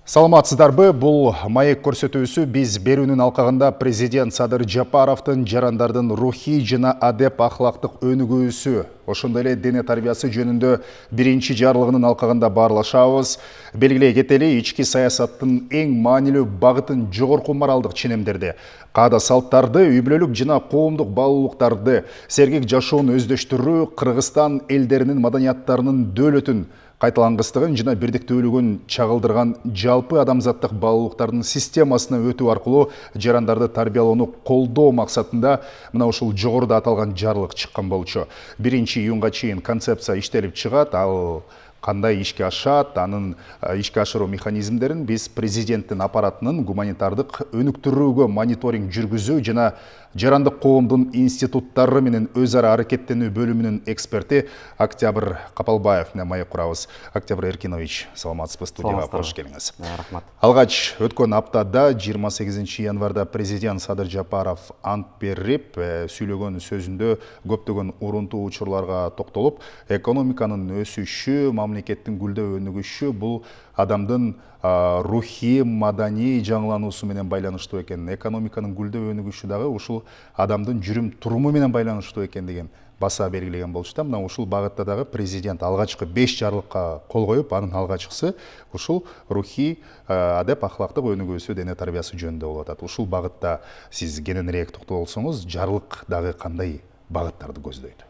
Саламатсыздарбы, бұл маек көрсөтүүсү биз берүүнүн алкагында президент Садыр Жапаровдун жарандардын рухий жана адеп ахлактык өнүгүүсү, ошондой эле дене тарбиясы жөнүндө биринчи жарлыгынын алкагында баарлашабыз. Белгилей кетели, ички саясаттын эң маанилүү багытын жогорку моралдык ченемдерди, каада салттарды, үй бүлөлүк жана коомдук баалуулуктарды, сергек жашоону өздөштүрүү, Кыргызстан элдеринин маданияттарынын дөөлөтүн кайталангыстыгын жана бирдиктүүлүгүн чагылдырган жалпы адамзаттык баалуулуктардын системасына өтүү аркылуу жарандарды тарбиялоону колдоо максатында мына ушул жогоруда аталган жарлык чыккан болчу. 1-июнга чейин концепция иштелип чыгат, ал кандай ишке ашат, анын ишке ашыруу механизмдерин биз президенттин аппаратынын гуманитардык өнүктүрүүгө мониторинг жүргүзүү жана жарандык коомдун институттары менен өз ара аракеттенүү бөлүмүнүн эксперти Октябрь Капалбаев менен маек курабыз. Октябрь Эркинович, саламатсызбы, студияга кош келиңиз. Рахмат. Алгач өткөн аптада 28 январда президент Садыр Жапаров ант берип, сүйлөгөн сөзүндө көптөгөн урунтуу учурларга токтолуп, экономиканын өсүшү, мамлекеттин гүлдөө өнүгүшү бул адамдын рухий, маданий жаңылануусу менен байланыштуу экен, экономиканын гүлдөө өнүгүшү дагы ушул адамдын жүрүм туруму менен байланыштуу экен деген баса белгилеген болчу да. Мына ушул багытта дагы президент алгачкы 5 жарлыкка кол коюп, анын алгачкысы ушул рухий, адеп ахлактык өнүгүүсү, дене тарбиясы жөнүндө болуп атат. Ушул багытта сиз кененирээк токтолсоңуз, жарлык дагы кандай багыттарды көздөйт?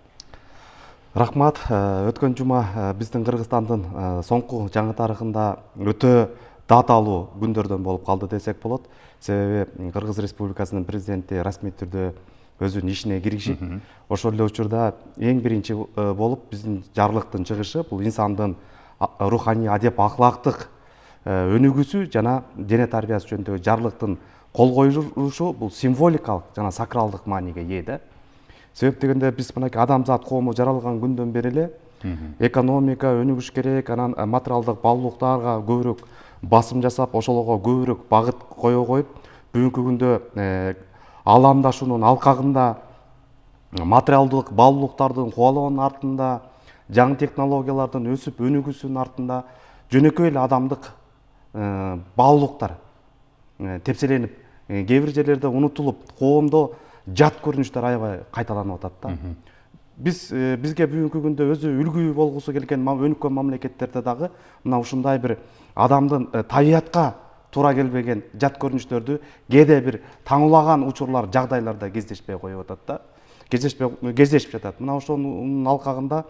Рахмат. Өткөн жума биздин Кыргызстандын соңку жаңы тарыхында өтө даталуу күндөрдөн болуп калды десек болот. Себеби Кыргыз Республикасынын президенти расмий түрдө өзүнүн ишине киришип, ошол эле учурда эң биринчи болуп биздин жарлыктын чыгышы бул инсандын руханий, адеп ахлактык өнүгүүсү жана дене тарбиясы жөнүндөгү жарлыктын кол коюлушу бул символикалык жана сакралдык мааниге ээ да. Себеп дегенде биз мынакей адамзат коому жаралган күндөн бери эле экономика өнүгүш керек, анан материалдык баалуулуктарга көбүрөөк басым жасап, ошолорго көбүрөөк багыт кое коюп, бүгүнкү күндө ааламдашуунун алкагында материалдык баалуулуктардын кубалоонун артында, жаңы технологиялардын өсүп өнүгүүсүнүн артында жөнөкөй эле адамдык баалуулуктар тепселенип, кээ бир жерлерде унутулуп, коомдо жат көрүнүштөр аябай кайталанып атат да. Бизге бүгүнкү күндө өзү үлгү болгусу келген өнүккөн мамлекеттерде дагы мына ушундай бир адамдын табиятка туура келбеген жат көрүнүштөрдү кээде бир таңуулаган учурлар, жагдайларда кездешпей коюп атат да. Кездешип жатат. Мына ошонун алкагында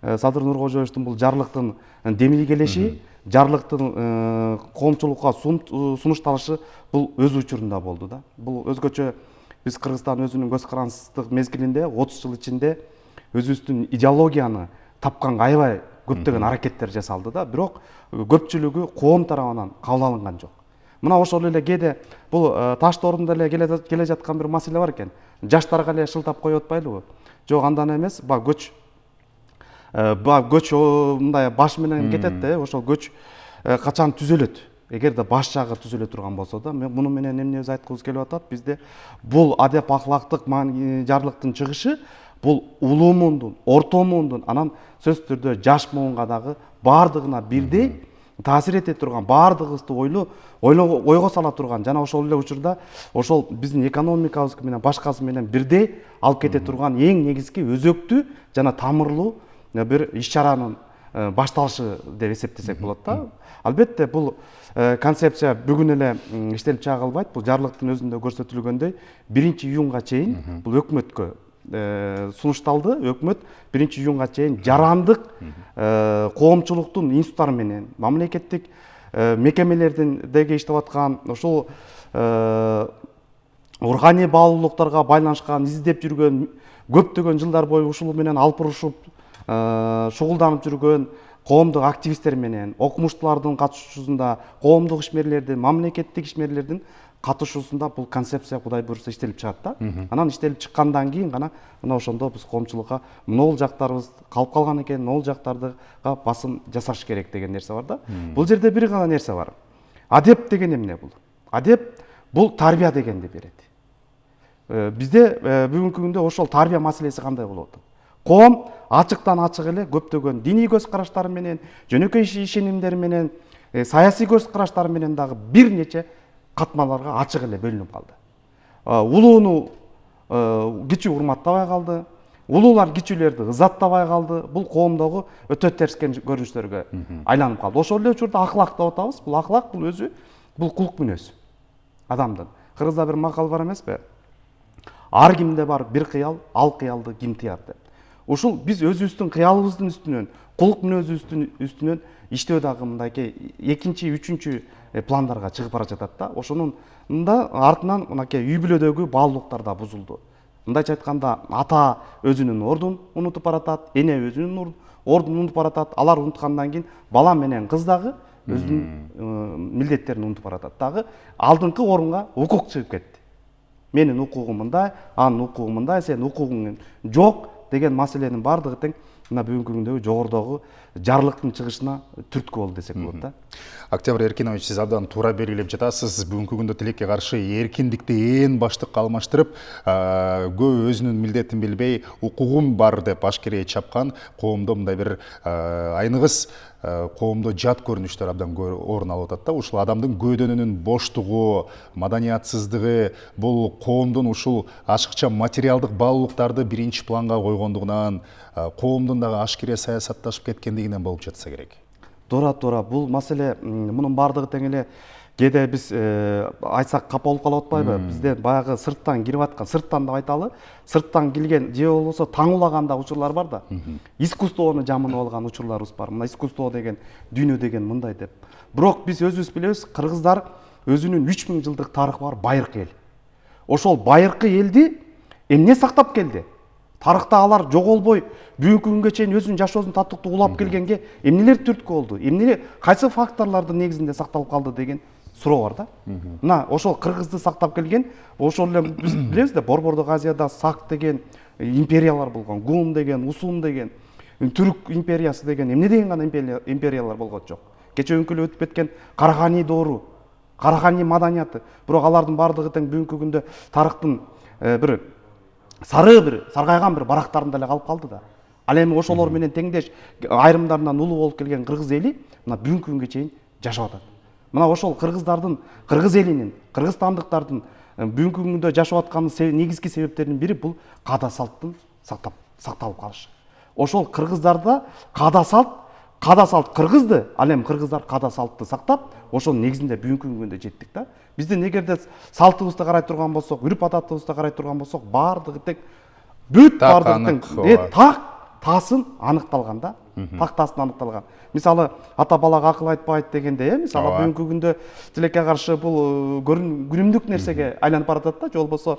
Садыр Нуркожоевичтин бул жарлыктын демилгелеши, жарлыктын коомчулукка сунушталышы бул өз учурунда болду да. Бул өзгөчө биз Кыргызстан өзүнүн көз карандысыздык мезгилинде 30 жыл ичинде өзүбүздүн идеологияны тапканга аябай көптөгөн аракеттер жасалды да, бирок көпчүлүгү коом тарабынан кабыл алынган жок. Мына ошол эле кээде бул таш тоорунда эле келе жаткан бир маселе бар экен. Жаштарга эле шылтап коюп атпайлыбы? Жок, андан эмес, көч мындай баш менен кетет да, ошол көч качан түзөлөт? Эгерде баш жагы түзөлө турган болсо да, мен муну менен эмне айткыбыз келип атат? Бизде бул адеп ахлактык жарлыктын чыгышы бул улуу муундун, орто муундун, анан сөзсүз түрдө жаш муунга дагы баардыгына бирдей таасир эте турган, баардыгыбызды ойго сала турган жана ошол эле учурда ошол биздин экономикабыз менен башкасы менен бирдей алып кете турган эң негизги өзөктүү жана тамырлуу бир иш-чаранын башталышы деп эсептесек болот да. Албетте бул концепция бүгүн эле иштелип чыга калбайт. Бул жарлыктын өзүндө көрсөтүлгөндөй 1-июнга чейин бул өкмөткө сунушталды. Өкмөт 1-июнга чейин жарандык коомчулуктун институттары менен, мамлекеттик мекемелердеги иштеп аткан ушул руханий баалуулуктарга байланышкан, издеп жүргөн, көптөгөн жылдар бою ушул менен алпурушуп шугулданып жүргөн коомдук активисттер менен, окумуштуулардын катышуусунда, коомдук ишмерлердин, мамлекеттик ишмерлердин катышуусунда бул концепция Кудай буйруса иштелип чыгат да. Анан иштелип чыккандан кийин гана мына ошондо биз коомчулукка могул жактарыбыз калып калган экен, могул жактарга басым жасаш керек деген нерсе бар да. Бул жерде бир гана нерсе бар. Адеп деген эмне бул? Адеп бул тарбия дегенди берет. Бизде бүгүнкү күндө ошол тарбия маселеси кандай болуп атат? Коом ачыктан ачык эле көптөгөн диний көз караштары менен, жөнөкөй ишенимдери менен саясий көз караштары менен дагы бир нече катмаларга ачык эле бөлүнүп калды. Улууну кичүү урматтабай калды, улуулар кичүүлөрдү ызаттабай калды. Бул коомдогу өтө терс көрүнүштөргө айланып калды. Ошол эле учурда ахлак деп атабыз. Бул ахлак, бул өзү бул кулк мүнөз адамдын. Кыргызда бир макал бар эмеспи? Ар кимде бар бир кыял, ал кыялды ким тыяр деп. Ушул биз өзүбүздүн кыялыбыздын үстүнөн, кулк мүнөзүбүздүн үстүнөн иштөө дагы мындайки экинчи, үчүнчү пландарга чыгып бара жатат да. Ошонун артынан мынакей үй бүлөдөгү баалуулуктар да бузулду. Мындайча айтканда, ата өзүнүн ордун унутуп баратат, эне өзүнүн ордун унутуп баратат. Алар унуткандан кийин бала менен кыз дагы өзүнүн милдеттерин унутуп баратат. Дагы алдыңкы орунга укук чыгып кетти. Менин укугум мындай, анын укугу мындай, сенин укугуң жок деген маселенин бардыгы тең мына бүгүнкү күндөгү жогорудагы жарлыктын чыгышына түрткү болду десек болот да. Октябрь Эркинович, сиз абдан туура белгилеп жатасыз. Бүгүнкү күндө тилекке каршы эркиндикти ээн баштыкка алмаштырып, көп өзүнүн милдетин билбей, укугум бар деп ашкерее чапкан коомдо мындай бир айныгыс коомдо жат көрүнүштөр абдан орун алып атат да. Ушул адамдын көөдөнүнүн боштугу, маданиятсыздыгы, бул коомдун ушул ашыкча материалдык баалуулуктарды биринчи планга койгондугунан, коомдун дагы ашкере саясатташып кеткендигинен болуп жатса керек. Туура. Бул маселе мунун бардыгы тең эле кээде биз айтсак капа болуп калып атпайбы? Бизде баягы сырттан кирип аткан, сырттан деп айталы, сырттан келген же болбосо таңуулаган да учурлар бар да. Искусствону жамынып алган учурларыбыз бар. Мына искусство деген, дүйнө деген мындай деп. Бирок биз өзүбүз билебиз, кыргыздар өзүнүн 3000 жылдык тарыхы бар байыркы эл. Ошол байыркы элди эмне сактап келди? Тарыхта алар жоголбой бүгүнкү күнгө чейин өзүнүн жашоосун татыктуу улап келгенге эмнелер түрткү болду? Эмне кайсы факторлордун негизинде сакталып калды деген суроо бар да. Мына ошол кыргызды сактап келген, ошол эле биз билебиз да, Борбордук Азияда Сак деген империялар болгон, Гун деген, Усун деген, Түрк империясы деген эмне деген гана империялар болгон жок. Кечээ эле өтүп кеткен Карахани доору, Карахани маданияты, бирок алардын бардыгы тең бүгүнкү күндө тарыхтын бир саргайган бир барактарында эле калып калды да. Ал эми ошолор менен теңдеш айрымдарынан улуу болуп келген кыргыз эли мына бүгүнкү күнгө чейин жашап атат. Мына ошол кыргыздардын, кыргыз элинин, кыргызстандыктардын бүгүнкү күндө жашап атканын негизги себептеринин бири бул каада салттын сакталып калышы. Ошол кыргыздарда каада салт кыргызды, ал эми кыргыздар каада салтты сактап, ошонун негизинде бүгүнкү күнгө жеттик да. Биздин эгерде салтыбызды карай турган болсок, үрп адатыбызды карай турган болсок, бардыгы тең бүт бардыгы тең таасын аныкталган да. Тактасын аныкталган. Мисалы ата балага акыл айтпайт дегенде, мисалы бүгүнкү күндө тилекке каршы бул күнүмдүк нерсеге айланып баратат да, же болбосо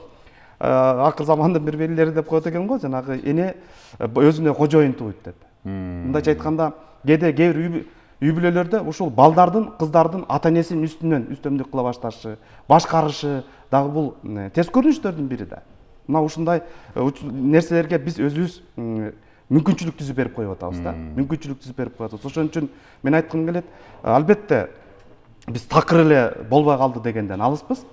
акыр замандын бир белгилери деп коет экен го, жанагы эне өзүнө кожоюн тууйт деп. Мындайча айтканда, кээде кээ бир үй бүлөлөрдө ушул балдардын, кыздардын ата энесинин үстүнөн үстөмдүк кыла башташы, башкарышы дагы бул терс көрүнүштөрдүн бири да. Мына ушундай нерселерге биз өзүбүз мүмкүнчүлүк түзүп берип коюп атабыз да. Мүмкүнчүлүк түзүп берип коюп атабыз. Ошон үчүн мен айткым келет, албетте биз такыр эле болбой калды дегенден алыспыз.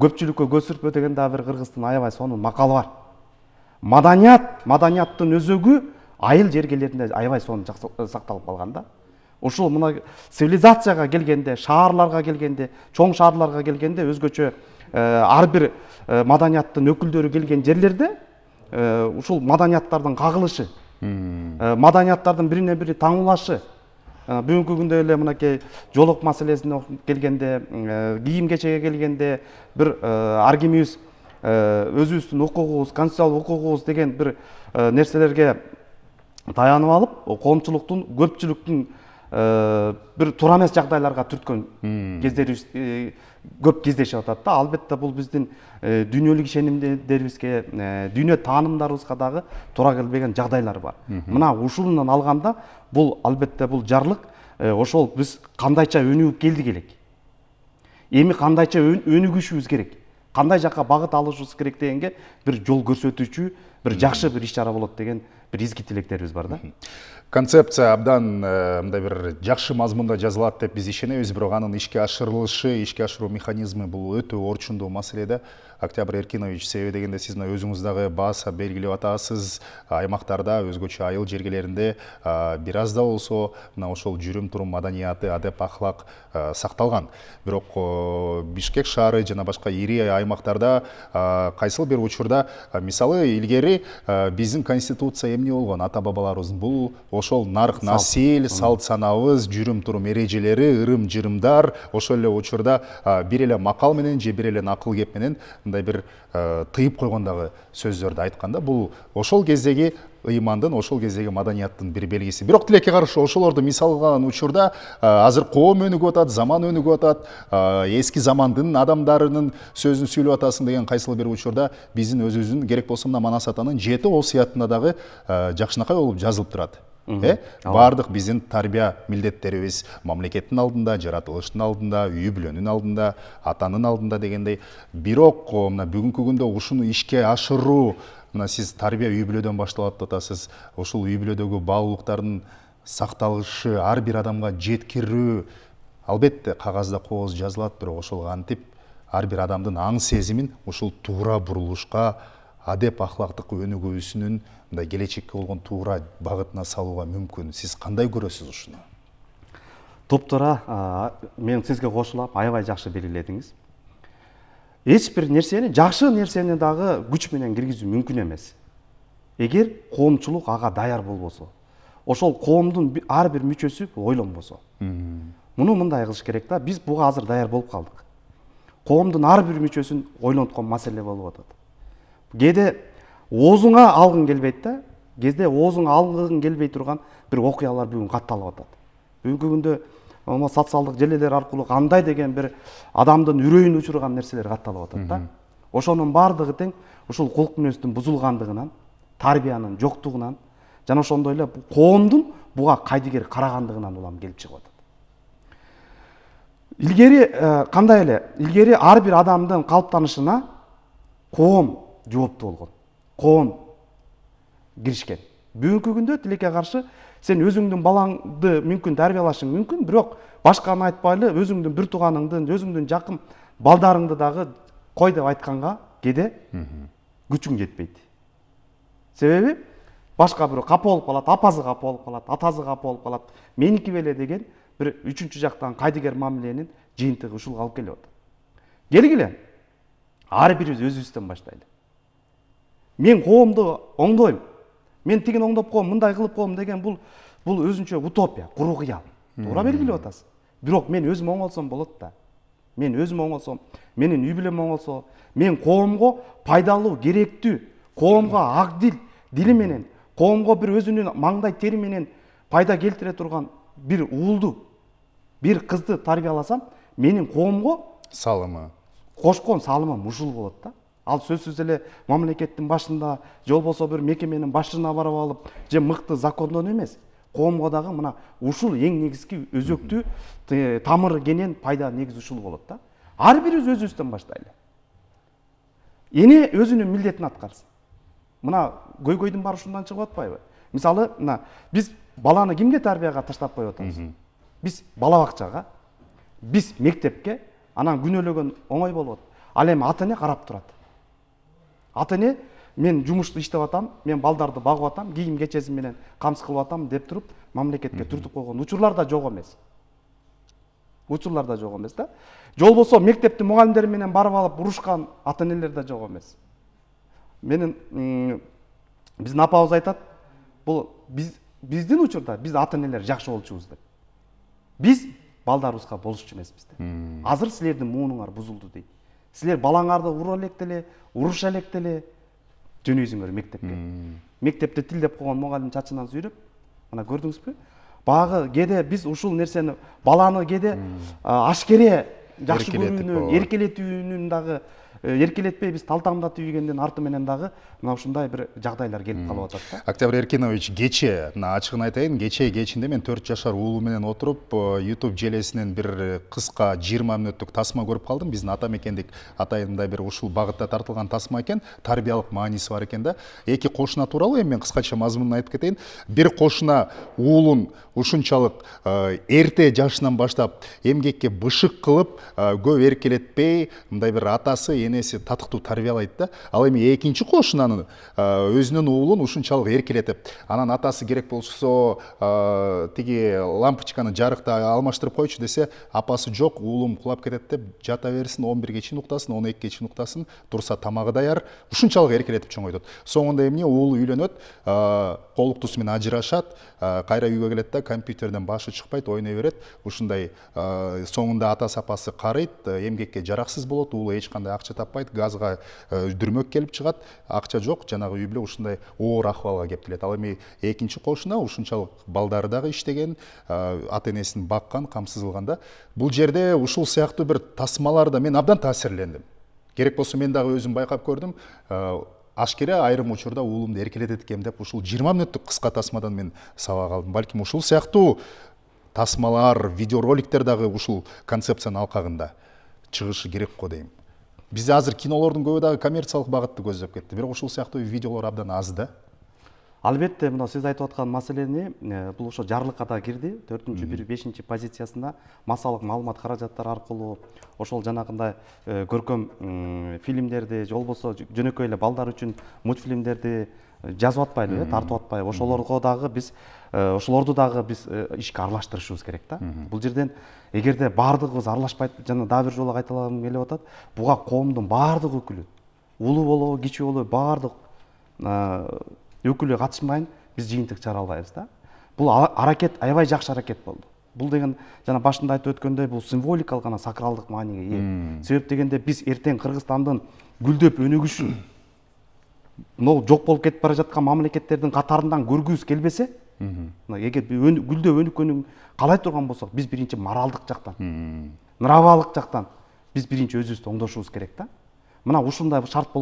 Көпчүлүккө көз сүртпө деген дагы бир кыргыздын аябай сонун макалы бар. Маданияттын өзөгү айыл жергелеринде аябай сонун сакталып калган да. Ушул мына цивилизацияга келгенде, шаарларга келгенде, чоң шаарларга келгенде өзгөчө ар бир маданияттын өкүлдөрү келген жерлерде ушул маданияттардын кагылышы, маданияттардын бирине бири таңуулашы, бүгүнкү күндө эле мынакей жолок маселесине келгенде, кийим кечеге келгенде бир ар кимибиз өзүбүздүн укугубуз, конституциялык укугубуз деген бир нерселерге таянып алып, коомчулуктун, көпчүлүктүн бир туура эмес жагдайларга түрткөн кездерибиз көп кездешип атат да. Албетте бул биздин дүйнөлүк ишенимдерибизге, дүйнө таанымдарыбызга дагы туура келбеген жагдайлар бар. Мына ушундан алганда бул албетте бул жарлык ошол биз кандайча өнүгүп келдик элек. Эми кандайча өнүгүшүбүз керек, кандай жакка багыт алышыбыз керек дегенге бир жол көрсөтүүчү, бир жакшы бир иш чара болот деген бир изги тилектерибиз бар да. Концепция абдан мындай бир жакшы мазмунда жазылат деп биз ишенебиз, бирок анын ишке ашырылышы, ишке ашыруу механизми бул өтө орчундуу маселе да. Октябрь Эркинович, себеби дегенде сиз өзүңүз дагы бааса белгилеп атасыз, аймактарда, өзгөчө айыл жергелеринде бир аз да болсо мына ошол жүрүм турум маданияты, адеп ахлак сакталган. Бирок Бишкек шаары жана башка ири аймактарда кайсыл бир учурда, мисалы илгери биздин конституция эмне болгон, ата бабаларыбыздын бул ошол нарк насил, салт санабыз, жүрүм турум эрежелери, ырым жырымдар, ошол эле учурда бир эле макал менен же бир эле накыл кеп менен мындай бир тыйып койгондагы сөздөрдү айтканда, бул ошол кездеги ыймандын, ошол кездеги маданияттын бир белгиси. Бирок тилекке каршы ошолорду мисал кылган учурда азыр коом өнүгүп атат, заман өнүгүп атат, эски замандын адамдарынын сөзүн сүйлөп атасың деген кайсыл бир учурда биздин өзүбүздүн керек болсо мына Манас атанын 7 осуятында дагы жакшынакай болуп жазылып турат. Бардык биздин тарбия милдеттерибиз мамлекеттин алдында, жаратылыштын алдында, үй бүлөнүн алдында, атанын алдында дегендей. Бирок мына бүгүнкү күндө ушуну ишке ашыруу, мына сиз тарбия үй бүлөдөн башталат деп атасыз. Ушул үй бүлөдөгү баалуулуктардын сакталышы, ар бир адамга жеткирүү, албетте кагазда кооз жазылат, бирок ошол кантип ар бир адамдын аң сезимин ушул туура бурулушка, адеп ахлактык өнүгүүсүнүн мындай келечекке болгон туура багытына салууга мүмкүн. Сиз кандай көрөсүз ушуну? Топтора, мен сизге кошулам, аябай жакшы белгиледиңиз. Эч бир нерсени, жакшы нерсени дагы күч менен киргизүү мүмкүн эмес. Эгер коомчулук ага даяр болбосо, ошол коомдун ар бир мүчөсү ойлонбосо. Муну мындай кылыш керек да, биз буга азыр даяр болуп калдык. Коомдун ар бир мүчөсүн ойлонткон маселе болуп атат. Кээде оозуңа алгың келбейт да, кээде оозуңа алгың келбей турган бир окуялар бүгүн катталып атат. Бүгүнкү күндө социалдык желелер аркылуу кандай деген бир адамдын үрөйүн учурган нерселер катталып атат да. Ошонун бардыгы тең ушул кулк мүнөздүн бузулгандыгынан, тарбиянын жоктугунан жана ошондой эле коомдун буга кайдыгер карагандыгынан улам келип чыгып атат. Илгери кандай эле? Илгери ар бир адамдын калыптанышына коом жооптуу болгон. Коом киришкен. Бүгүнкү күндө тилекке каршы сен өзүңдүн балаңды мүмкүн тарбиялашың мүмкүн, бирок башканы айтпайлы өзүңдүн бир тууганыңдын, өзүңдүн жакын балдарыңды дагы кой деп айтканга кээде күчүң жетпейт. Себеби башка бирөө капа болуп калат, апасы капа болуп калат, атасы капа болуп калат. Меники беле деген бир үчүнчү жактан кайдыгер мамиленин жыйынтыгы ушул алып келип атат. Келгиле, ар бирибиз өзүбүздөн баштайлы. Мен коомду оңдойм. Мен тигин оңдоп коем, мындай кылып коем деген бул өзүнчө утопия, куру кыял. Туура белгилеп атасыз. Бирок мен өзүм оңолсом болот да. Мен өзүм оңолсом, менин үй бүлөм оңолсо, мен коомго пайдалуу, керектүү, коомго ак дили менен, коомго бир өзүнүн маңдай тери менен пайда келтире турган бир уулду, бир кызды тарбияласам, менин коомго салымы, кошкон салымым ушул болот да. Ал сөзсүз эле мамлекеттин башында, же болбосо бир мекеменин башына барып алып, же мыкты закондон эмес, коомго дагы мына ушул эң негизги өзөктүү тамыры кенен пайда негизи ушул болот да. Ар бирибиз өзүбүздөн баштайлы. Эне өзүнүн милдетин аткарсын. Мына көйгөйдүн баары ушундан чыгып атпайбы? Мисалы, мына биз баланы кимге тарбияга таштап коюп атабыз? Биз бала бакчага, биз мектепке, анан күнөөлөгөн оңой болот. Ал эми ата эне карап турат. Ата эне мен жумушта иштеп атам, мен балдарды багып атам, кийим кечесин менен камсыз кылып атам деп туруп мамлекетке түртүп койгон учурлар да жок эмес. Учурлар да жок эмес да. Же болбосо мектептин мугалимдери менен барып алып урушкан ата энелер да жок эмес. Менин биздин апабыз айтат, бул биздин учурда биз ата энелер жакшы болчубуз деп. Биз балдарыбызга болушчу эмеспиз деп. Азыр силердин муунуңар бузулду дейт. Силер балаңарды ура электе эле, уруша электе эле жөнөйсүңөр мектепке. Мектепте тил деп койгон мугалим чачынан сүйрөп, мына көрдүңүзбү? Багы кээде биз ушул нерсени баланы кээде ашкере жакшы көрүүнүн, эркелетүүнүн дагы эркелетпей биз талтаңдатып ийгендин арты менен дагы мына ушундай бир жагдайлар келип калып атат да. Октябрь Эркинович, кече, ачыгын айтайын, кечинде мен 4 жашар уулу менен отуруп, YouTube желесинен бир кыска 20 мүнөттүк тасма көрүп калдым. Биздин ата мекендик атайында бир ушул багытта тартылган тасма экен, тарбиялык мааниси бар экен да. Эки кошуна тууралуу эми мен кыскача мазмунун айтып кетейин. Бир кошуна уулун ушунчалык эрте жашынан баштап эмгекке бышык кылып, көп эркелетпей, мындай бир атасы, энеси татыктуу тарбиялайт да. Ал эми экинчи кошунанын өзүнүн уулун ушунчалык эркелетип, анан атасы керек болсо тиги лампочканы жарыкты алмаштырып койчу десе, апасы жок, уулум кулап кетет деп жата берсин, 11-ге чейин уктасын, 12-ге чейин уктасын, турса тамагы даяр, ушунчалык эркелетип чоңойтот. Соңунда эмне, уулу үйлөнөт, колуктусу менен ажырашат, кайра үйгө келет да, компьютерден башы чыкпайт, ойной берет. Ушундай соңунда атасы апасы карыйт, эмгекке жараксыз болот, уулу эч кандай акча таппайт, газга дүрмөк келип чыгат, акча жок, жанагы үй бүлө ушундай оор акыбалга кептелет. Ал эми экинчи кошуна ушунчалык балдары дагы иштеген, ата энесин баккан, камсыз кылган да. Бул жерде ушул сыяктуу бир тасмаларда мен абдан таасирлендим. Керек болсо мен дагы өзүм байкап көрдүм. Ашкере айрым учурда уулумду эркелетет экем деп ушул 20 мүнөттүк кыска тасмадан мен сабак алдым. Балким ушул сыяктуу тасмалар, видеороликтер дагы ушул концепциянын алкагында чыгышы керек го дейм. Бизде азыр кинолордун көбү дагы коммерциялык багытты көздөп кетти. Бирок ушул сыяктуу видеолор абдан аз да. Албетте, мына сиз айтып аткан маселени бул ошо жарлыкка да кирди. 4-5 позициясында массалык маалымат каражаттары аркылуу ошол жанагындай көркөм фильмдерди, же болбосо жөнөкөй эле балдар үчүн мультфильмдерди жазып атпайлыбы, тартып атпайбы. Ошолорду дагы биз ишке аралаштырышыбыз керек да. Бул жерден эгерде баардыгыбыз аралашпайт, жана дагы бир жолу кайталагым келип атат, буга коомдун баардык өкүлү, улуу болобу, кичи болобу, баардык өкүлү катышмайын биз жыйынтык чыгара албайбыз да. Бул аракет аябай жакшы аракет болду. Бул деген жана башында айтып өткөндөй бул символикалык жана сакралдык мааниге ээ. Себеп дегенде биз эртең Кыргызстандын гүлдөп өнүгүшүн могу жок болуп кетип бара жаткан мамлекеттердин катарынан көргүбүз келбесе, эгер гүлдөп өнүккөнүн каалай турган болсок, биз биринчи моралдык жактан, нравалык жактан биз биринчи өзүбүздү оңдошубуз керек да. Мына ушундай шарт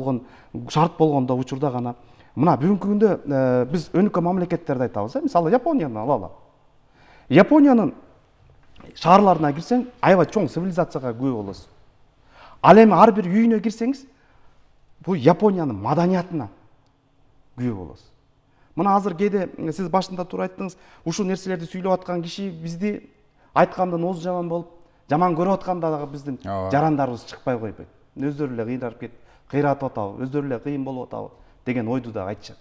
болгондо учурда гана мына бүгүнкү күндө биз өнүккөн мамлекеттерди айтабыз. Мисалы Японияны алалы. Япониянын шаарларына кирсең, аябай чоң цивилизацияга күбө болосуз. Ал эми ар бир үйүнө кирсеңиз, бул Япониянын маданиятына күбө болосуз. Мына азыр кээде сиз башында туура айттыңыз, ушул нерселерди сүйлөп аткан киши бизди айткандан оозу жаман болуп, жаман көрүп атканда дагы биздин жарандарыбыз чыкпай койбойт. Өздөрү эле кыйратып атабы, өздөрү эле кыйын болуп атабы деген ойду да айтышат.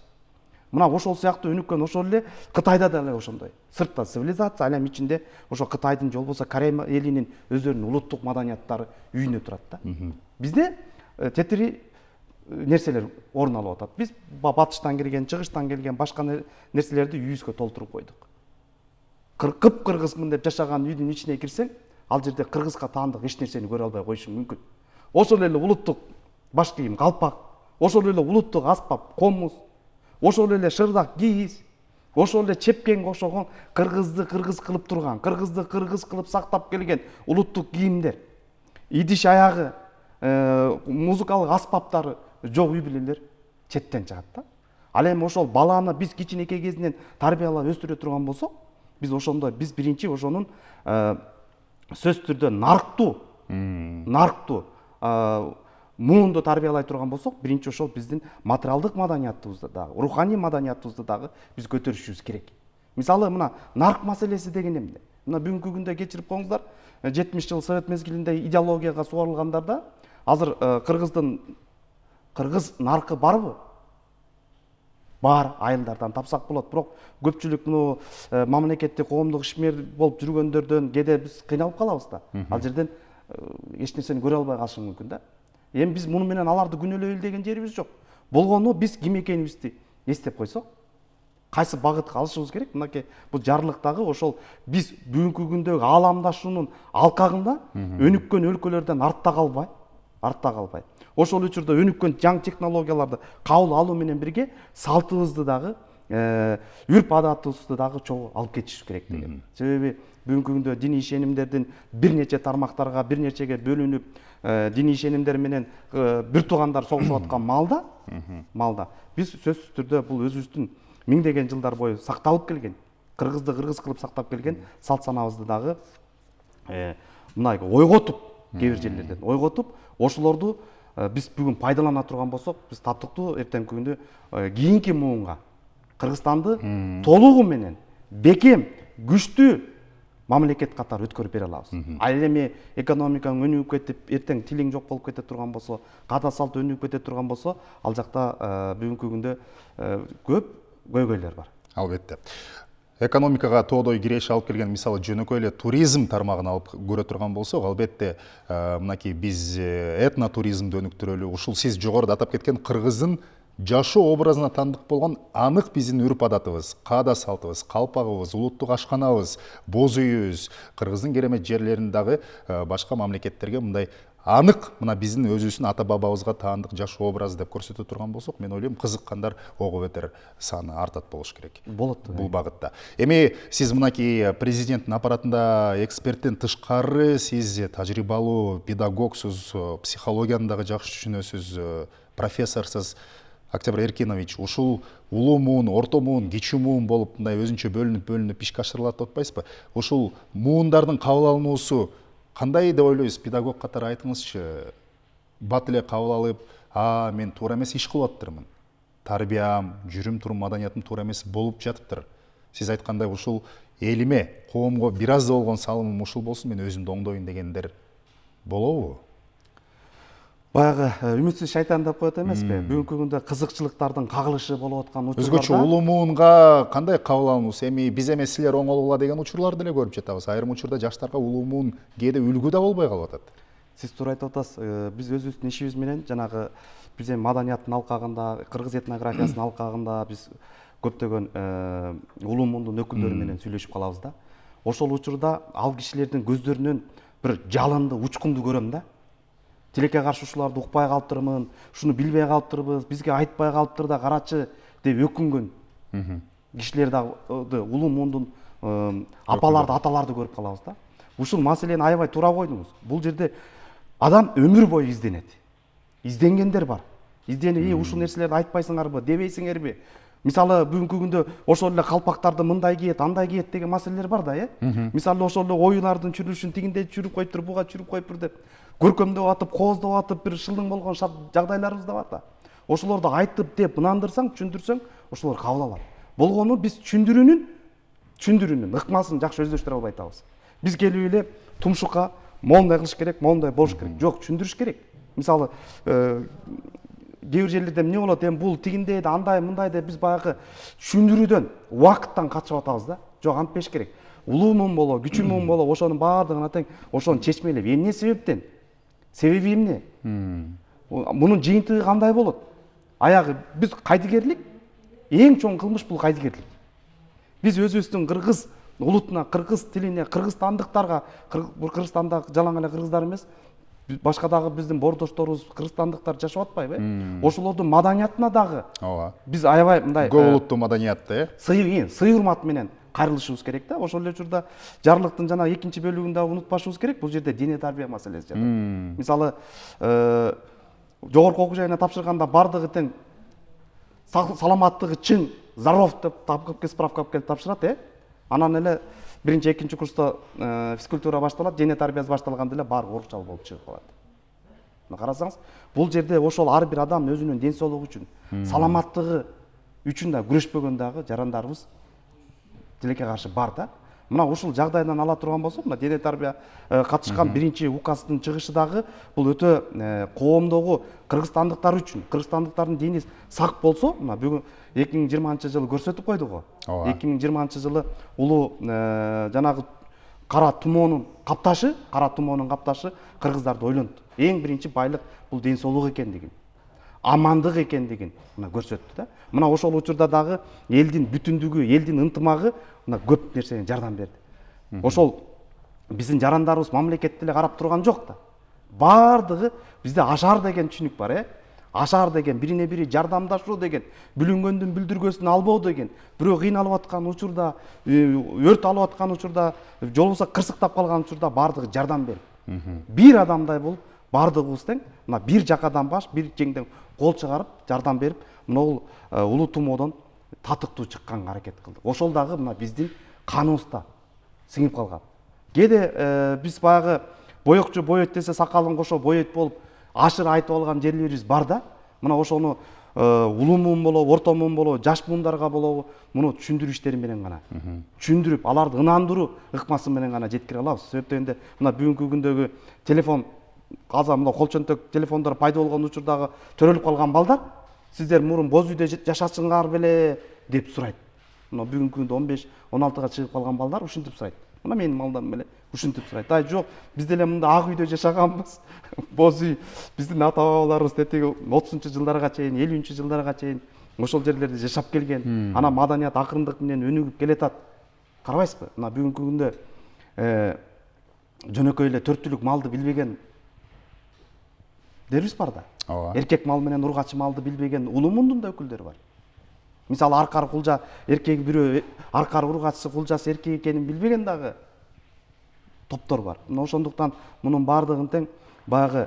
Мына ошол сыяктуу өнүккөн ошол эле Кытайда да эле ошондой. Сыртта цивилизация, ал эми ичинде ошо Кытайдын же болбосо Корей элинин өздөрүнүн улуттук маданияттары үйүнө турат да. Бизде тетири нерселер орун алып атат. Биз батыштан келген, чыгыштан келген башка нерселерди үйүбүзгө толтуруп койдук. Кыргызмын деп жашаган үйдүн ичине кирсең, ал жерде кыргызга таандык эч нерсени көрө албай коюшуң мүмкүн. Ошол эле улуттук баш кийим, калпак, ошол эле улуттук аспап, комуз, ошол эле шырдак кийиз, ошол эле чепкенге окшогон кыргызды кыргыз кылып турган, кыргызды кыргыз кылып сактап келген улуттук кийимдер, идиш аягы, музыкалык аспаптары жок үй бүлөлөр четтен чыгат да. Ал эми ошол баланы биз кичинекей кезинен тарбиялап өстүрө турган болсок, биз биринчи ошонун сөзсүз түрдө нарктуу муунду тарбиялай турган болсок, биринчи ошол биздин материалдык маданиятыбызды дагы, руханий маданиятыбызды дагы биз көтөрүшүбүз керек. Мисалы мына нарк маселеси деген эмне? Мына бүгүнкү күндө кечирип коюңуздар, 70 жыл совет мезгилинде идеологияга сугарылгандарда, азыр кыргыз наркы барбы? Бар, айылдардан тапсак болот, бирок көпчүлүк муну мамлекеттик коомдук ишмер болуп жүргөндөрдөн кээде биз кыйналып калабыз да. Ал жерден эч нерсени көрө албай калышы мүмкүн да. Эми биз муну менен аларды күнөөлөйлү деген жерибиз жок. Болгону биз ким экенибизди эстеп койсок, кайсы багытка алышыбыз керек? Мынакей бул жарлыктагы ошол биз бүгүнкү күндөгү ааламдашуунун алкагында өнүккөн өлкөлөрдөн артта калбай. Ошол учурда өнүккөн жаңы технологияларды кабыл алуу менен бирге салтыбызды дагы, үрп адатыбызды дагы чогуу алып кетишибиз керек деген. Себеби бүгүнкү күндө диний ишенимдердин бир нече тармактарга, бир нечеге бөлүнүп, диний ишенимдер менен бир туугандар согушуп аткан малда биз сөзсүз түрдө бул өзүбүздүн миңдеген жылдар бою сакталып келген, кыргызды кыргыз кылып сактап келген салт санабызды дагы мындай ойготуп, кээ бир жерлерден ойготуп, ошолорду биз бүгүн пайдалана турган болсок, биз татыктуу эртеңки күндө кийинки муунга Кыргызстанды толугу менен бекем, күчтүү мамлекет катары өткөрүп бере алабыз. Ал эми экономикаң өнүгүп кетип, эртең тилиң жок болуп кете турган болсо, ката салт өнүгүп кете турган болсо, ал жакта бүгүнкү күндө көп көйгөйлөр бар. Албетте. Экономикага тоодой киреш алып келген, мисалы жөнөкөй эле туризм тармагын алып көрө турган болсок, албетте мынакей биз этнотуризмди өнүктүрөлү, ушул сиз жогоруда атап кеткен кыргыздын жашоо образына тандык болгон анык биздин үрп адатыбыз, каада салтыбыз, калпагыбыз, улуттук ашканабыз, боз үйүбүз, кыргыздын керемет жерлерин дагы башка мамлекеттерге мындай анык мына биздин өзүбүздүн ата бабабызга таандык жашоо образы деп көрсөтө турган болсок, мен ойлойм кызыккандар ого бетер саны артат болуш керек. Болот. Бул багытта. Эми сиз мынакей президенттин аппаратында эксперттен тышкары, сиз тажрыйбалуу педагогсуз, психологияны дагы жакшы түшүнөсүз, профессорсуз. Октябрь Эркинович, ушул улуу муун, орто муун, кичүү муун болуп мындай өзүнчө бөлүнүп ишке ашырылат деп атпайсызбы? Ушул муундардын кабыл алынуусу кандай деп ойлойсуз? Педагог катары айтыңызчы. Бат эле кабыл алып, мен туура эмес иш кылып атырмын. Тарбиям, жүрүм турум маданиятым туура эмес болуп жатыптыр. Сиз айткандай ушул элиме, коомго бир аз да болгон салымым ушул болсун, мен өзүмдү оңдоюн дегендер болобу? Баягы үмүтсүз шайтан деп коет эмеспи? Бүгүнкү күндө кызыкчылыктардын кагылышы болуп аткан учурларда өзгөчө улуу муунга кандай кабыл алынуусу? Эми биз эмес силер оңолгула деген учурларды эле көрүп жатабыз. Айрым учурда жаштарга улуу муун кээде үлгү да болбой калып атат. Сиз туура айтып атасыз. Биз өзүбүздүн ишибиз менен жанагы биз эми маданияттын алкагында, кыргыз этнографиясынын алкагында биз көптөгөн улуу муундун өкүлдөрү менен сүйлөшүп калабыз да. Ошол учурда ал кишилердин көздөрүнөн бир жалынды, учкунду көрөм да. Тилекке каршы ушуларды укпай калыптырмын, ушуну билбей калыптырбыз, бизге айтпай калыптыр да карачы деп өкүнгөн кишилер дагы улуу муундун апаларды, аталарды көрүп калабыз да. Ушул маселени аябай туура койдуңуз. Бул жерде адам өмүр бою изденет. Изденгендер бар. Изденип, ушул нерселерди айтпайсыңарбы, дебейсиңерби? Мисалы бүгүнкү күндө ошол эле калпактарды мындай кийет, андай кийет деген маселелер бар да, Мисалы ошол эле оюлардын чүрүлүшүн тигиндей чүрүп коюптур, буга чүрүп коюптур деп көркөмдөп атып, кооздоп атып, бир шылдың болгон жагдайларыбыз да бар да. Ошолорду айтып деп ынандырсаң, түшүндүрсөң, ошолор кабыл алат. Болгону биз түшүндүрүүнүн ыкмасын жакшы өздөштүрө албай атабыз. Биз келип эле тумшукка моундай кылыш керек, моундай болуш керек. Жок, түшүндүрүш керек. Мисалы, кээ бир жерлерде эмне болот, эми бул тигиндей да, андай, мындай деп биз баягы түшүндүрүүдөн, убакыттан качып атабыз да. Жок, антпеш керек. Улуу муун болобу, кичүү муун болобу, ошонун баардыгына тең ошону чечмелеп, эмне себептен? Себеби эмне? Мунун жыйынтыгы кандай болот? Аягы биз кайдыгерлик, эң чоң кылмыш бул кайдыгерлик. Биз өзүбүздүн кыргыз улутуна, кыргыз тилине, кыргызстандыктарга, Кыргызстанда жалаң эле кыргыздар эмес, башка дагы биздин бордошторубуз, кыргызстандыктар жашап атпайбы? Ошолордун маданиятына дагы биз аябай мындай көп улуттуу маданиятты, сый урмат менен кайрылышыбыз керек да. Ошол эле учурда жарлыктын жана экинчи бөлүгүн дагы унутпашыбыз керек. Бул жерде дене тарбия маселеси жатат. Мисалы, жогорку окуу жайына тапшырганда бардыгы тең саламаттыгы чың, здоров деп справка алып келип тапшырат, Анан эле биринчи, экинчи курста физкультура башталат, дене тарбиясы башталганда эле баары орукчал болуп чыгып калат. Мына карасаңыз, бул жерде ошол ар бир адам өзүнүн ден соолугу үчүн, саламаттыгы үчүн да күрөшпөгөн дагы жарандарыбыз тилекке каршы бар да. Мына ушул жагдайдан ала турган болсок, мына дене тарбия катышкан биринчи указдын чыгышы дагы бул өтө коомдогу кыргызстандыктар үчүн, кыргызстандыктардын дени сак болсо, мына бүгүн 2020-жылы көрсөтүп койдук го. 2020-жылы улуу жанагы кара тумоонун капташы кыргыздарды ойлонту. Эң биринчи байлык бул ден соолук экендигин, амандык экендигин мына көрсөттү да. Мына ошол учурда дагы элдин бүтүндүгү, элдин ынтымагы мына көп нерсеге жардам берди. Ошол биздин жарандарыбыз мамлекетти эле карап турган жок да. Бардыгы бизде ашар деген түшүнүк бар, Ашар деген, бирине бири жардамдашуу деген, бүлүнгөндүн бүлдүргөсүн албоо деген, бирөө кыйналып аткан учурда, өрт алып аткан учурда, же болбосо кырсыктап калган учурда бардыгы жардам берип. Бир адамдай болуп, бардыгыбыз тең мына бир жакадан баш бир жеңден кол чыгарып жардам берип мына улуу тумоодон татыктуу чыкканга аракет кылдык. Ошол дагы мына биздин каныбызда сиңип калган. Кээде биз баягы боекчу боейт десе сакалын кошо боейт болуп ашыр айтып алган жерлерибиз бар да. Мына ошону улуу муун болобу, орто муун болобу, жаш муундарга болобу муну түшүндүрүү иштери менен гана түшүндүрүп, аларды ынандыруу ыкмасы менен гана жеткире алабыз. Себеп дегенде мына бүгүнкү күндөгү телефон азыр мына кол чөнтөк телефондар пайда болгон учурдагы төрөлүп калган балдар сиздер мурун боз үйдө жашачыңар беле деп сурайт. Мына бүгүнкү күндө 15-16га чыгып калган балдар ушинтип сурайт. Мына менин малдам беле ушинтип сурайт. Ай жок, биз деле мында ак үйдө жашаганбыз. Боз үй биздин ата бабаларыбыз тетиги 30-жылдарга чейин, 50-жылдарга чейин ошол жерлерде жашап келген. Ана маданият акырындык менен өнүгүп келатат. Карабайсызбы? Мына бүгүнкү күндө жөнөкөй эле 4 түлүк малды билбеген дерибиз бар да. Эркек мал менен ургачы малды билбеген улуу мундун да өкүлдөрү бар. Мисалы аркар кулжа эркеги бирөө, аркар ургачысы кулжасы эркек экенин билбеген дагы топтор бар. Мына ошондуктан мунун баардыгын тең баягы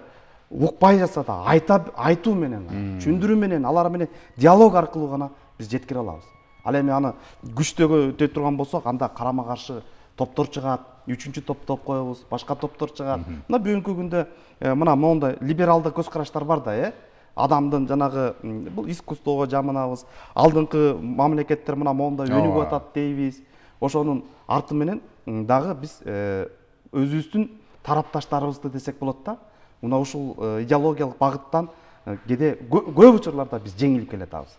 укпай жатса да айтуу менен, түшүндүрүү менен, алар менен диалог аркылуу гана биз жеткире алабыз. Ал эми аны күчтөгө өтө турган болсок, анда карама каршы топтор чыгат, 3-чү топ коебуз, башка топтор чыгат. Мына бүгүнкү күндө мына моундай либералдык көз караштар бар да, адамдын жанагы бул искусствого жамынабыз, алдыңкы мамлекеттер мына моундай өнүгүп атат дейбиз. Ошонун арты менен дагы биз өзүбүздүн тарапташтарыбызды десек болот да. Мына ушул идеологиялык багыттан кээде көп учурларда биз жеңилип келатабыз.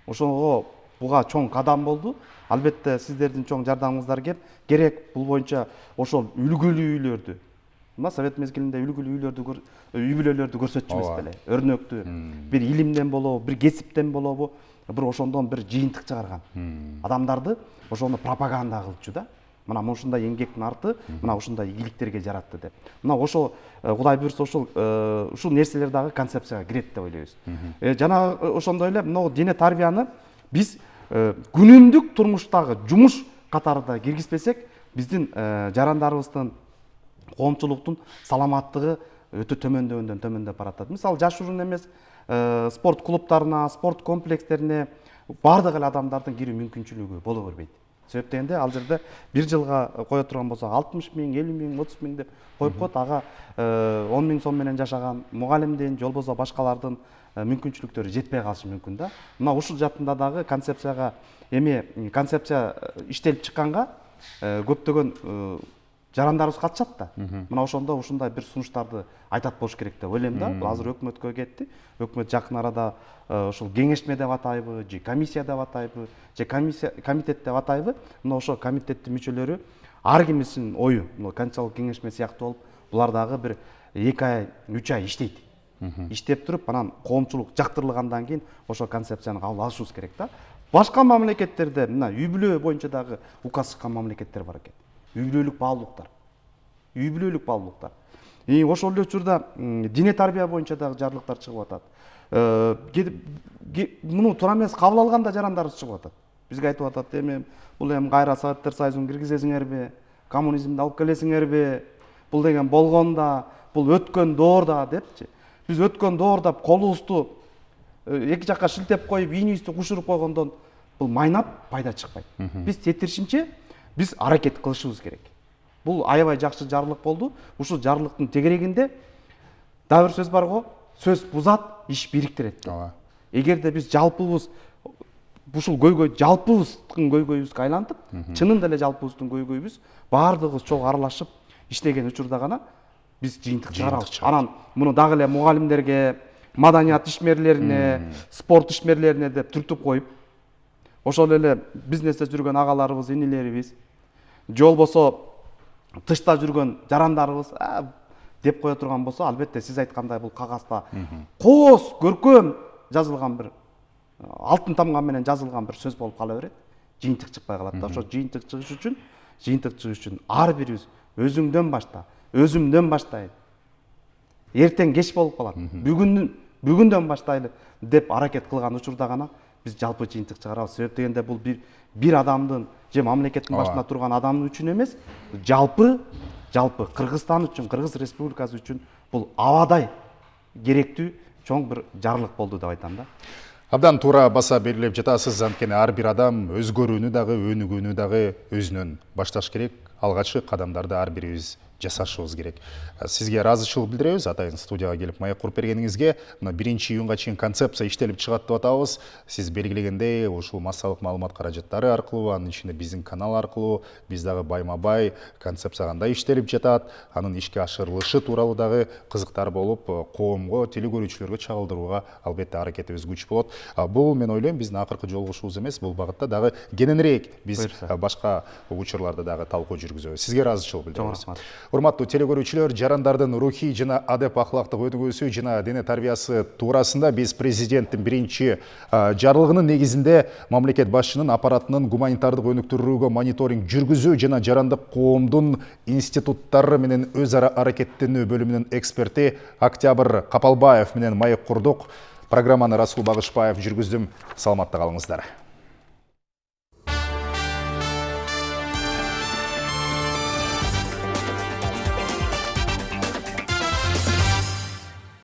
Ошого буга чоң кадам болду. Албетте сиздердин чоң жардамыңыздар керек. Бул боюнча ошол үлгүлүү үйлөрдү, мына совет мезгилинде үлгүлүү үйлөрдү, үй бүлөлөрдү көрсөтчүбүз беле. Өрнөктүү, бир илимден болобу, бир кесиптен болобу, бир ошондон бир жыйынтык чыгарган. Адамдарды ошону пропаганда кылчу да. Мына ушундай эмгектин арты мына ушундай ийгиликтерге жаратты деп. Мына ошол Кудай буйрса ушул нерселер дагы концепцияга кирет деп ойлойбуз. Жана ошондой эле мына дине тарбияны биз күнүмдүк турмуштагы жумуш катарында киргизбесек, биздин жарандарыбыздын коомчулуктун саламаттыгы өтө төмөндөп баратат. Мисалы жаш урун эмес спорт клубтарына, спорт комплекстерине бардык эле адамдардын кирүү мүмкүнчүлүгү боло бербейт. Себеп дегенде ал жерде бир жылга кое турган болсо 60 000, 50 000, 30 000 деп коюп коет. Ага 10 000 сом менен жашаган мугалимдин же болбосо башкалардын мүмкүнчүлүктөрү жетпей калышы мүмкүн да. Мына ушул жактында дагы концепция иштелип чыкканга көптөгөн жарандарыбыз катышат да. Мына ошондо ушундай бир сунуштарды айтат болуш керек деп ойлойм да. Бул азыр өкмөткө кетти. Өкмөт жакын арада ошол кеңешме деп атайбы, же комиссия деп атайбы, же комитет деп атайбы. Мына ошол комитеттин мүчөлөрү ар кимисинин ою, канчалык кеңешме сыяктуу болуп, булар дагы бир 2 ай, 3 ай иштейт. Иштеп туруп, анан коомчулук жактырылгандан кийин ошол концепцияны кабыл алышыбыз керек да. Башка мамлекеттерде мына үй бүлө боюнча дагы указ чыккан мамлекеттер бар экен. Үй бүлөлүк баалуулуктар. Ошол эле учурда дине тарбия боюнча дагы жарлыктар чыгып атат. Муну туура эмес кабыл алганда жарандарыбыз чыгып атат. Бизге айтып атат, эми бул эми кайра Советтер Союзун киргизесиңерби, коммунизмди алып келесиңерби, бул деген болгон да, бул өткөн доор да депчи. Биз өткөн доорда колубузду эки жакка шилтеп коюп, ийнибизди кушуруп койгондон бул майнап пайда чыкпайт. Биз тетиришинче биз аракет кылышыбыз керек. Бул аябай жакшы жарлык болду. Ушул жарлыктын тегерегинде дагы бир сөз бар го, сөз бузат, иш бириктирет. Эгерде биз жалпыбыз ушул жалпыбыздын көйгөйүбүзгө айлантып, чынында эле жалпыбыздын көйгөйүбүз баардыгыбыз чогуу аралашып иштеген учурда гана биз жыйынтык чыгарабыз. Анан муну дагы эле мугалимдерге, маданият ишмерлерине, спорт ишмерлерине деп түртүп коюп, ошол эле бизнесте жүргөн агаларыбыз, инилерибиз, же болбосо тышта жүргөн жарандарыбыз деп кое турган болсо, албетте сиз айткандай бул кагазда коос көркөм жазылган бир алтын тамга менен жазылган бир сөз болуп кала берет. Жыйынтык чыкпай калат да. Ошо жыйынтык чыгыш үчүн ар бирибиз өзүңдөн башта, өзүмдөн баштайын. Эртең кеч болуп калат. Бүгүндөн баштайлы деп аракет кылган учурда гана биз жалпы жыйынтык чыгарабыз. Себеп дегенде бул бир адамдын же мамлекеттин башында турган адамдын үчүн эмес, жалпы Кыргызстан үчүн, Кыргыз Республикасы үчүн бул абадай керектүү чоң бир жарлык болду деп айтам да. Абдан туура баса белгилеп жатасыз. Анткени ар бир адам өзгөрүүнү дагы, өнүгүүнү дагы өзүнөн башташ керек. Алгачкы кадамдарды ар бирибиз жасашыбыз керек. Сизге ыраазычылык билдиребиз атайын студияга келип маек куруп бергениңизге. Мына 1-июнга чейин концепция иштелип чыгат деп атабыз. Сиз белгилегендей, ушул массалык маалымат каражаттары аркылуу, анын ичинде биздин канал аркылуу биз дагы байма-бай концепция кандай иштелип жатат, анын ишке ашырылышы тууралуу дагы кызыктар болуп, коомго, теле көрүүчүлөргө чагылдырууга албетте аракетибиз күч болот. Бул мен ойлойм биздин акыркы жолугушуубуз эмес, бул багытта дагы кененирээк биз башка учурларда дагы талкуу жүргүзөбүз. Сизге ыраазычылык билдиребиз. Урматтуу теле көрүүчүлөр, жарандардын рухий жана адеп ахлактык өнүгүүсү жана дене тарбиясы туурасында биз президенттин биринчи жарлыгынын негизинде мамлекет башчынын аппаратынын гуманитардык өнүктүрүүгө мониторинг жүргүзүү жана жарандык коомдун институттары менен өз ара аракеттенүү бөлүмүнүн эксперти Октябрь Капалбаев менен маек курдук. Программаны Расул Багышбаев жүргүздүм. Саламатта калыңыздар.